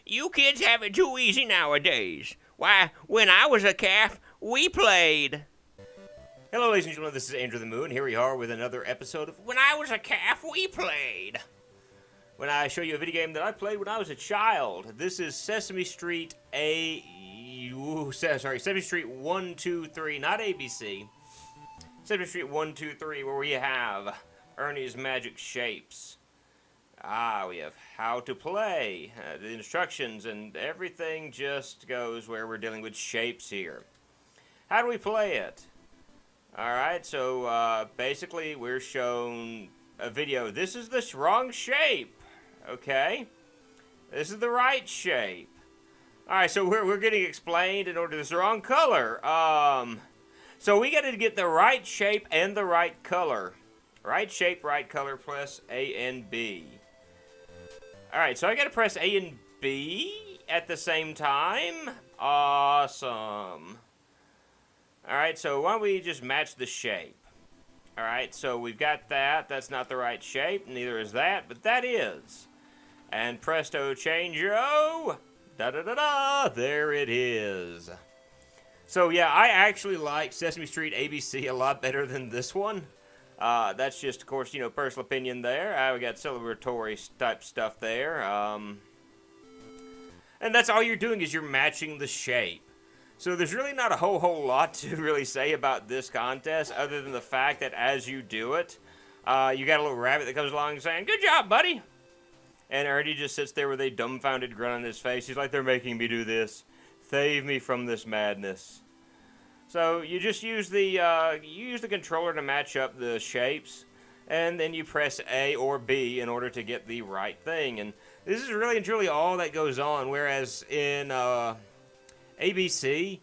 You kids have it too easy nowadays. Why, when I was a calf, we played. Hello, ladies and gentlemen, this is Andrew the Moo, and here we are with another episode of When I Was a Calf, We Played. When I show you a video game that I played when I was a child, this is Sesame Street Sesame Street 1, 2, 3, not ABC. Sesame Street 1, 2, 3, where we have Ernie's Magic Shapes. We have how to play, the instructions, and everything just goes where we're dealing with shapes here. How do we play it? Alright, so basically we're shown a video. This is the wrong shape, okay? This is the right shape. Alright, so we're getting explained in order. This is the wrong color. So we got to get the right shape and the right color. Right shape, right color, press A and B. Alright, so I gotta press A and B at the same time. Awesome. Alright, so why don't we just match the shape? Alright, so we've got that. That's not the right shape. Neither is that, but that is. And presto changeo. Da-da-da-da. There it is. So yeah, I actually like Sesame Street ABC a lot better than this one. That's just, of course, personal opinion there. We got celebratory type stuff there. And that's all you're doing is you're matching the shape. So there's really not a whole lot to really say about this contest other than the fact that as you do it, you got a little rabbit that comes along saying, "Good job, buddy." And Ernie just sits there with a dumbfounded grin on his face. He's like, "They're making me do this. Save me from this madness." So you just use the controller to match up the shapes, and then you press A or B in order to get the right thing. And this is really and truly all that goes on. Whereas in ABC,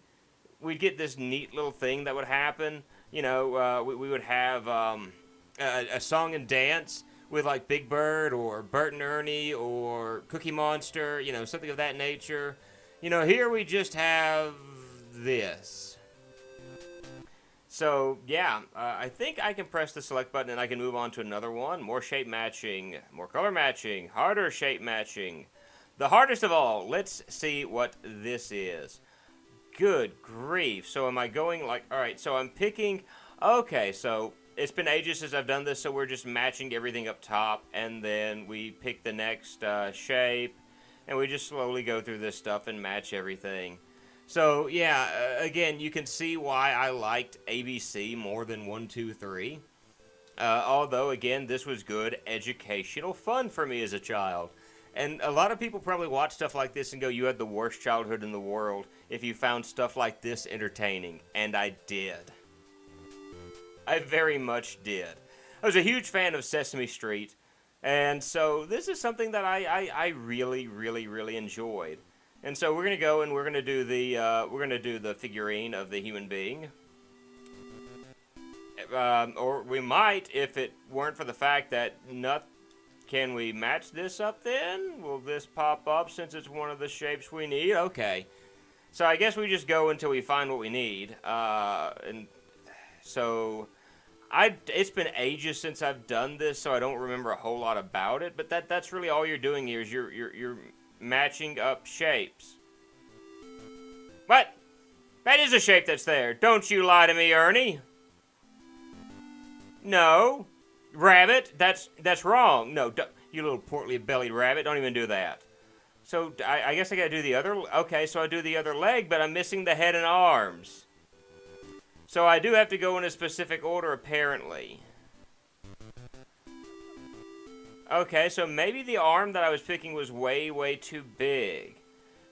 we'd get this neat little thing that would happen. We would have a song and dance with like Big Bird or Bert and Ernie or Cookie Monster, something of that nature. Here we just have this. So, yeah, I think I can press the select button and I can move on to another one. More shape matching, more color matching, harder shape matching. The hardest of all, let's see what this is. Good grief. So am I going like, alright, so I'm picking, okay, so it's been ages since I've done this, so we're just matching everything up top, and then we pick the next shape, and we just slowly go through this stuff and match everything. So, yeah, again, you can see why I liked ABC more than 1, 2, 3. Although, again, this was good educational fun for me as a child. And a lot of people probably watch stuff like this and go, "You had the worst childhood in the world if you found stuff like this entertaining." And I did. I very much did. I was a huge fan of Sesame Street. And so this is something that I really, really, really enjoyed. And so we're gonna go and we're gonna do the figurine of the human being, or we might, if it weren't for the fact that can we match this up? Then will this pop up since it's one of the shapes we need? Okay, so I guess we just go until we find what we need. And so it's been ages since I've done this, so I don't remember a whole lot about it. But that's really all you're doing here is you're matching up shapes. What? That is a shape that's there. Don't you lie to me, Ernie. No. Rabbit, that's wrong. No, you little portly-bellied rabbit, don't even do that. So, I guess I gotta do the other... Okay, so I do the other leg, but I'm missing the head and arms. So I do have to go in a specific order, apparently. Okay, so maybe the arm that I was picking was way, way too big.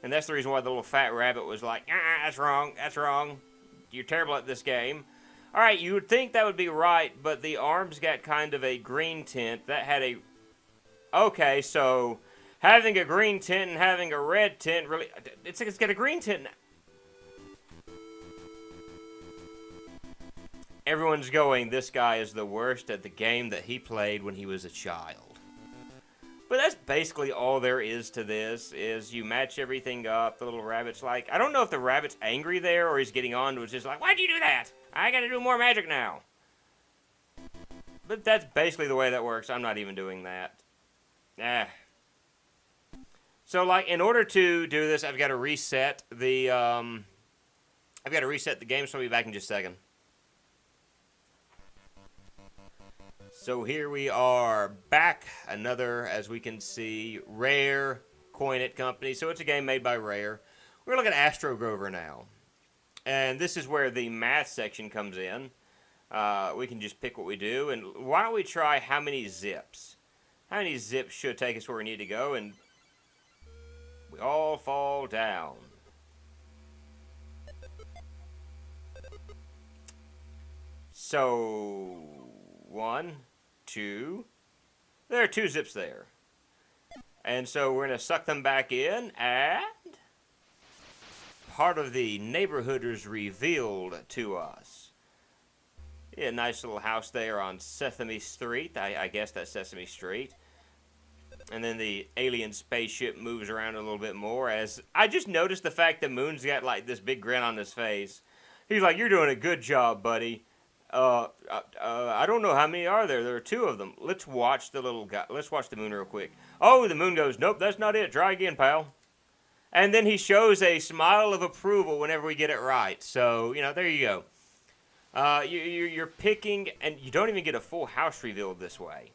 And that's the reason why the little fat rabbit was like, that's wrong, that's wrong. You're terrible at this game. Alright, you would think that would be right, but the arms got kind of a green tint. That had a... Okay, so having a green tint and having a red tint really... It's got a green tint. Everyone's going, this guy is the worst at the game that he played when he was a child. But that's basically all there is to this, is you match everything up. The little rabbit's like, I don't know if the rabbit's angry there or he's getting on to it. It's just like, why'd you do that? I gotta do more magic now. But that's basically the way that works. I'm not even doing that. So, like, in order to do this, I've got to reset the game, so I'll be back in just a second. So here we are back, another, as we can see, Rare Coin It Company. So it's a game made by Rare. We're going to look at Astro Grover now. And this is where the math section comes in. We can just pick what we do. And why don't we try how many zips? How many zips should take us where we need to go? And we all fall down. So, 1, 2. There are 2 zips there. And so we're going to suck them back in, and part of the neighborhood is revealed to us. Yeah, nice little house there on Sesame Street. I guess that's Sesame Street. And then the alien spaceship moves around a little bit more, as I just noticed the fact that Moon's got like this big grin on his face. He's like, "You're doing a good job, buddy." I don't know how many are there. There are 2 of them. Let's watch the little guy. Let's watch the Moon real quick. Oh, the Moon goes, "Nope, that's not it. Try again, pal." And then he shows a smile of approval whenever we get it right. So, you know, there you go. You're picking, and you don't even get a full house revealed this way.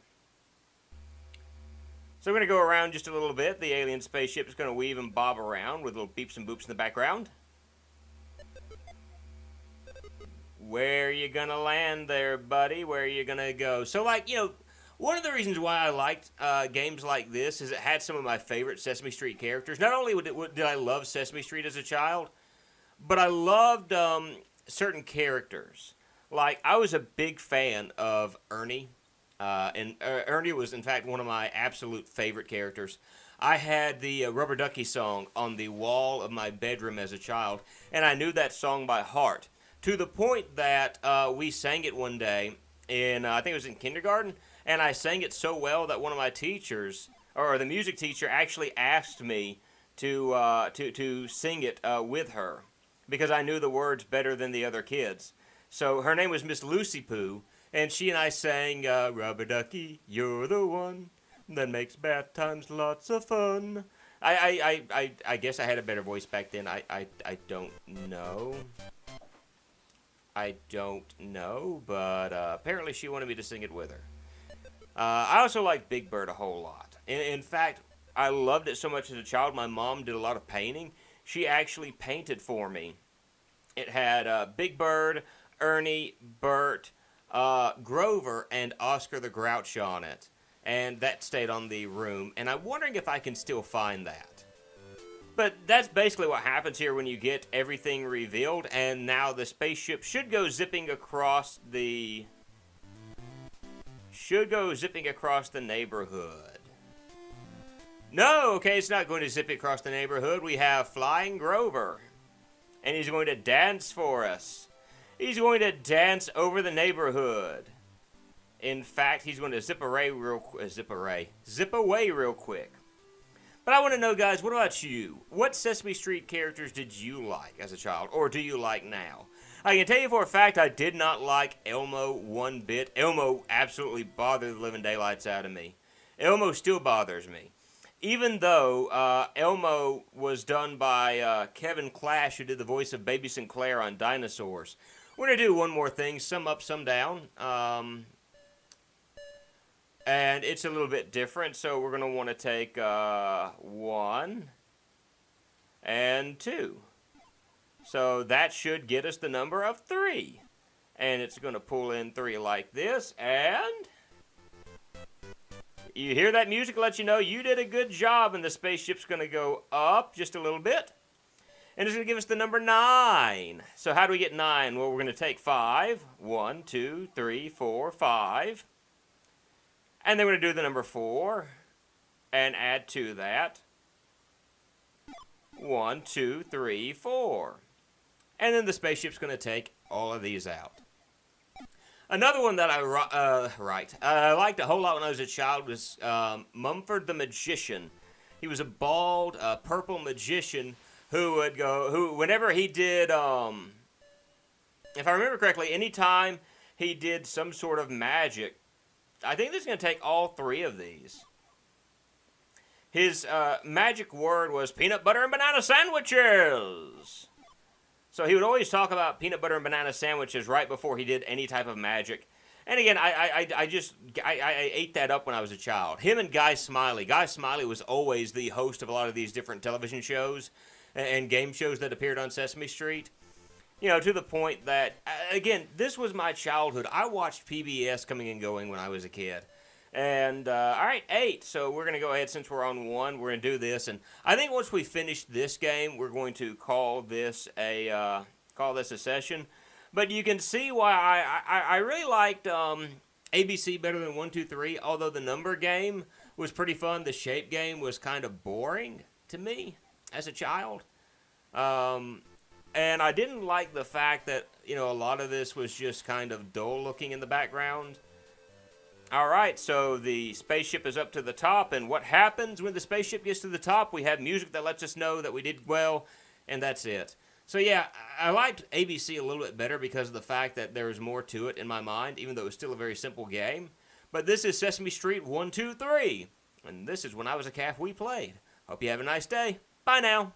So we're going to go around just a little bit. The alien spaceship is going to weave and bob around with little beeps and boops in the background. Where are you going to land there, buddy? Where are you going to go? So, like, you know, one of the reasons why I liked games like this is it had some of my favorite Sesame Street characters. Not only did I love Sesame Street as a child, but I loved certain characters. Like, I was a big fan of Ernie. And Ernie was, in fact, one of my absolute favorite characters. I had the Rubber Ducky song on the wall of my bedroom as a child, and I knew that song by heart, to the point that we sang it one day in, I think it was in kindergarten, and I sang it so well that one of my teachers, or the music teacher, actually asked me to sing it with her, because I knew the words better than the other kids. So her name was Miss Lucy Pooh, and she and I sang, "Rubber Ducky, you're the one that makes bath times lots of fun." I guess I had a better voice back then. I don't know. I don't know, but apparently she wanted me to sing it with her. I also liked Big Bird a whole lot. In fact, I loved it so much as a child. My mom did a lot of painting. She actually painted for me. It had Big Bird, Ernie, Bert, Grover, and Oscar the Grouch on it. And that stayed on the room. And I'm wondering if I can still find that. But that's basically what happens here when you get everything revealed. And now the spaceship should go zipping across the... neighborhood. No, okay, it's not going to zip across the neighborhood. We have Flying Grover. And he's going to dance for us. He's going to dance over the neighborhood. In fact, he's going to zip away real quick. But I want to know, guys, what about you? What Sesame Street characters did you like as a child, or do you like now? I can tell you for a fact I did not like Elmo one bit. Elmo absolutely bothered the living daylights out of me. Elmo still bothers me. Even though Elmo was done by Kevin Clash, who did the voice of Baby Sinclair on Dinosaurs. We're going to do one more thing, some up, some down. And it's a little bit different, so we're going to want to take 1 and 2. So that should get us the number of 3. And it's going to pull in 3 like this, and you hear that music let you know you did a good job, and the spaceship's going to go up just a little bit. And it's going to give us the number 9. So how do we get 9? Well, we're going to take 5. 1, 2, 3, 4, 5. And then we're going to do the number 4. And add to that 1, 2, 3, 4. And then the spaceship's going to take all of these out. Another one that I liked a whole lot when I was a child was Mumford the Magician. He was a bald, purple magician who whenever he did, if I remember correctly, anytime he did some sort of magic, I think this is going to take all 3 of these. his magic word was peanut butter and banana sandwiches. So he would always talk about peanut butter and banana sandwiches right before he did any type of magic. And again, I ate that up when I was a child. Him and Guy Smiley. Guy Smiley was always the host of a lot of these different television shows and game shows that appeared on Sesame Street. You know, to the point that, again, this was my childhood. I watched PBS coming and going when I was a kid. And, all right, 8. So we're going to go ahead, since we're on 1, we're going to do this. And I think once we finish this game, we're going to call this a session. But you can see why I really liked ABC better than 1, 2, 3, although the number game was pretty fun. The shape game was kind of boring to me as a child. And I didn't like the fact that, you know, a lot of this was just kind of dull looking in the background. All right, so the spaceship is up to the top, and what happens when the spaceship gets to the top? We have music that lets us know that we did well, and that's it. So yeah, I liked ABC a little bit better because of the fact that there was more to it in my mind, even though it was still a very simple game. But this is Sesame Street 1, 2, 3, and this is When I Was a Calf We Played. Hope you have a nice day. Bye now.